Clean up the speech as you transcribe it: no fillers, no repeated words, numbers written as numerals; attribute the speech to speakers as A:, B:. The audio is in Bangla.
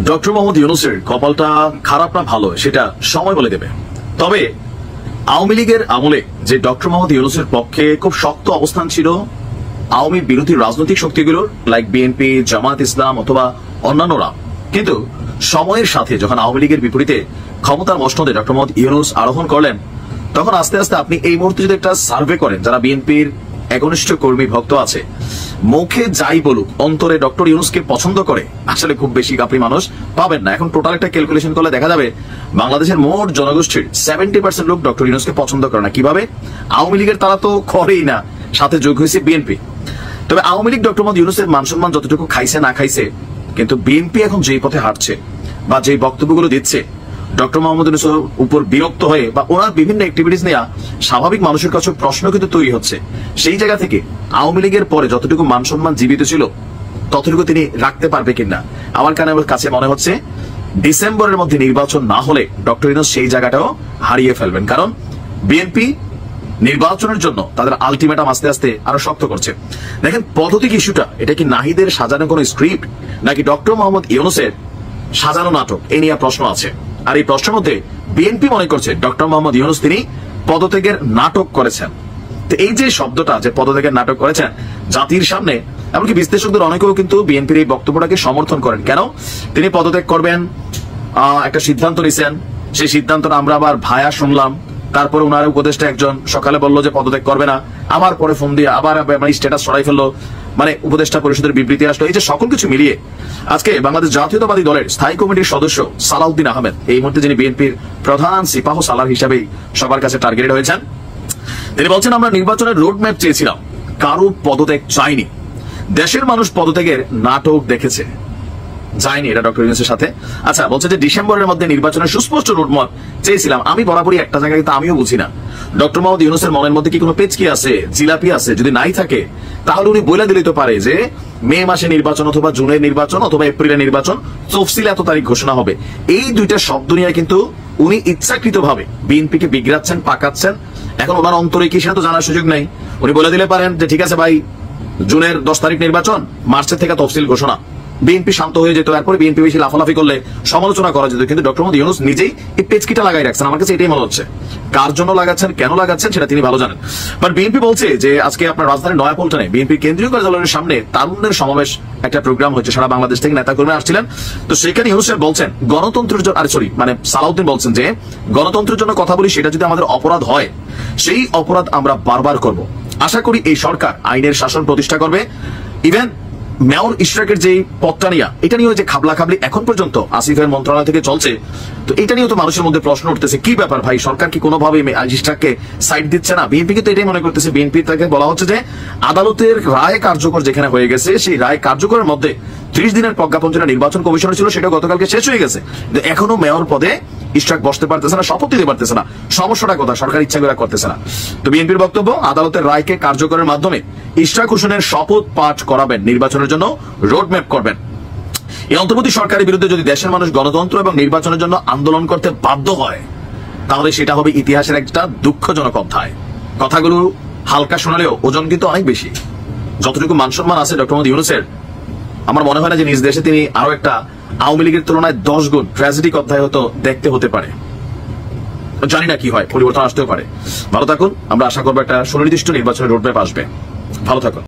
A: ডক্টর মোহাম্মদ ইউনূসের কপালটা খারাপ না ভালো সেটা সময় বলে দেবে। তবে আওয়ামী লীগের আমলে যে ডক্টর মোহাম্মদ ইউনূসের পক্ষে খুব শক্ত অবস্থান ছিল আওয়ামী বিরোধী রাজনৈতিক শক্তিগুলোর, লাইক বিএনপি, জামাত ইসলাম অথবা অন্যান্যরা, কিন্তু সময়ের সাথে যখন আওয়ামী লীগের বিপরীতে ক্ষমতার মসনদে ডক্টর মোহাম্মদ ইউনূস আরোহণ করলেন, তখন আস্তে আস্তে আপনি এই মুহূর্তে যদি একটা সার্ভে করেন, যারা বিএনপির একনিষ্ঠ কর্মী ভক্ত আছে, মুখে যাই বলুক অন্তরে ডক্টর ইউনূসকে পছন্দ করে আসলে খুব বেশি আপনি মানুষ পাবেন না। এখন টোটাল একটা ক্যালকুলেশন করলে দেখা যাবে বাংলাদেশের মোট জনগোষ্ঠীর 70% লোক ডক্টর ইউনূসকে পছন্দ করে না। কিভাবে? আওয়ামী লীগের তারা তো করেই না, সাথে যোগ হয়েছে বিএনপি। তবে আওয়ামী লীগ ডক্টর মোহাম্মদ ইউনূসের মান সম্মান যতটুকু খাইছে না খাইছে, কিন্তু বিএনপি এখন যেই পথে হাঁটছে বা যেই বক্তব্যগুলো দিচ্ছে, ডক্টর মোহাম্মদ ইউনূসের উপর বিরক্ত হয়ে বা ওনার বিভিন্ন অ্যাক্টিভিটিস নিয়ে স্বাভাবিক মানুষের কাছে প্রশ্ন কিন্তু তৈরি হচ্ছে। সেই জায়গা থেকে আওয়ামী লীগের পরে যতটুকু মান সম্মান জীবিত ছিল ততটুকু তিনি রাখতে পারবে কিনা আমার কাছে মনে হচ্ছে ডিসেম্বরের মধ্যে নির্বাচন না হলে ডক্টর ইউনূস সেই জায়গাটাও হারিয়ে ফেলবেন। কারণ বিএনপি নির্বাচনের জন্য তাদের আলটিমেটাম আস্তে আস্তে আরো শক্ত করছে। দেখেন পদ্ধতি ইস্যুটা, এটা কি নাহিদের সাজানো কোন স্ক্রিপ্ট নাকি ডক্টর মোহাম্মদ ইউনূসের সাজানো নাটক, এই নিয়ে প্রশ্ন আছে। আর এই প্রশ্নের মধ্যে বিএনপি মনে করছে ডক্টর মোহাম্মদ ইউনূস তিনি পদত্যাগের নাটক করেছেন। তো এই যে শব্দটা যে পদত্যাগের নাটক করেছেন জাতির সামনে, এমনকি বিশ্লেষকদের অনেকেও কিন্তু বিএনপির এই বক্তব্যটাকে সমর্থন করেন। কেন তিনি পদত্যাগ করবেন, একটা সিদ্ধান্ত নিছেন, সেই সিদ্ধান্তটা আমরা আবার ভায়া শুনলাম, তারপরে ওনার উপদেষ্টা একজন সকালে বললো যে পদত্যাগ করবে না, আবার পরে ফোন দিয়ে আবার স্ট্যাটাস সরাই ফেললো, মানে উপদেষ্টা পরিষদের বিবৃতি আসলো। এই যে সকল কিছু মিলিয়ে আজকে বাংলাদেশ জাতীয়তাবাদী দলের স্থায়ী কমিটির সদস্য সালাউদ্দিন আহমেদ, এই মুহূর্তে যিনি বিএনপির প্রধান সিপাহ সালার হিসাবেই সবার কাছে টার্গেটেড হয়েছেন, তিনি বলছেন আমরা নির্বাচনের রোড ম্যাপ চেয়েছিলাম, কারো পদত্যাগ চাইনি। দেশের মানুষ পদত্যাগের নাটক দেখেছে, যায়নি এটা ডক্টর ইউনূসের সাথে। আচ্ছা, বলছে যে ডিসেম্বরের মধ্যে নির্বাচনের সুস্পষ্ট রোডম্যাপ চেয়েছিলাম। আমি বরাবরই একটা জায়গায় কিন্তু আমিও বুঝি না ডক্টর মোহাম্মদ ইউনূসের মনের মধ্যে কি কোনো পেচকি আছে, জিলাপি আছে? যদি নাই থাকে তাহলে উনি বলে দিলেই তো পারে যে মে মাসে নির্বাচন অথবা জুনের নির্বাচন অথবা এপ্রিলের নির্বাচন, তফসিলে এত তারিখ ঘোষণা হবে। এই দুইটা শব্দ নিয়ে কিন্তু উনি ইচ্ছাকৃত ভাবে বিএনপিকে বিগড়াচ্ছেন, পাকাচ্ছেন। এখন ওনার অন্তরে কি সেটা তো জানার সুযোগ নাই। উনি বলে দিলে পারেন যে ঠিক আছে ভাই, জুনের 10 তারিখ নির্বাচন, মার্চের থেকে তফসিল ঘোষণা, বিএনপি শান্ত হয়ে যেত, এরপরে বিএনপি বেশি লাফালাফি করলে সমালোচনা করা যেত। কিন্তু ডক্টর মোহাম্মদ ইউনূস নিজেই এই পেচকিটা লাগাই রাখছেন। আমার কাছে এটাই মনে হচ্ছে। কার জন্য লাগাচ্ছেন, কেন লাগাচ্ছেন সেটা তিনি ভালো জানেন। বাট বিএনপি বলছে যে আজকে আপনার রাজধানীর নয়াপল্টনে বিএনপির কেন্দ্রীয় কার্যালয়ের সামনে তারুণ্যের সমাবেশ একটা প্রোগ্রাম হচ্ছে, সারা বাংলাদেশ থেকে নেতাকর্মী আসছিলেন। তো সেখানে ইউনূস বলছেন গণতন্ত্রের জন্য, সালাউদ্দিন বলছেন যে গণতন্ত্রের জন্য কথা বলি, সেটা যদি আমাদের অপরাধ হয় সেই অপরাধ আমরা বারবার করব। আশা করি এই সরকার আইনের শাসন প্রতিষ্ঠা করবে। ইভেন মেয়র ইশরাকের যে পদটা নিয়ে, এটা নিয়েও যে খাবলা খাবলি এখন পর্যন্ত আসিফের মন্ত্রণালয় থেকে চলছে, তো এটা নিয়েও তো মানুষের মধ্যে প্রশ্ন উঠতেছে, কি ব্যাপার ভাই, সরকার কি কোনোভাবে ইশরাককে সাইড দিচ্ছে না? বিএনপি কিন্তু এটাই মনে করতেছে। বিএনপি তাকে বলা হচ্ছে যে আদালতের রায় কার্যকর যেখানে হয়ে গেছে, সেই রায় কার্যকরের মধ্যে 30 দিনের প্রজ্ঞাপন যেটা নির্বাচন কমিশনের ছিল সেটা গতকালকে শেষ হয়ে গেছে, কিন্তু এখনো মেয়র পদে ইশরাক বসতে পারতেছে না, শপথ দিতে পারতেছে না। সমস্যাটা কথা, সরকার ইচ্ছা করে করতেছে না। তো বিএনপির বক্তব্য, আদালতের রায়কে কার্যকরের মাধ্যমে ইশরাক হোসেনের শপথ পাঠ করাবেন, নির্বাচনের জন্য রোড ম্যাপ করবেন। এই অন্তর্বর্তী সরকারের বিরুদ্ধে যদি দেশের মানুষ গণতন্ত্র এবং নির্বাচনের জন্য আন্দোলন করতে বাধ্য হয়, তাহলে সেটা হবে ইতিহাসের একটা দুঃখজনক অধ্যায়। কথাগুলো হালকা শোনালেও ওজন কিন্তু অনেক বেশি। যতটুকু মান সম্মান আছে ডক্টর মোহাম্মদ ইউনূসের, আমার মনে হয় না যে নিজ দেশে তিনি আরো একটা আওয়ামী লীগের তুলনায় 10 গুণ ট্র্যাজেডিক অধ্যায় দেখতে হতে পারে। জানি না কি হয়, পরিবর্তন আসতেও পারে। ভালো থাকুন। আমরা আশা করবো একটা সুনির্দিষ্ট নির্বাচনের রোডম্যাপ আসবে। ভালো থাকুন।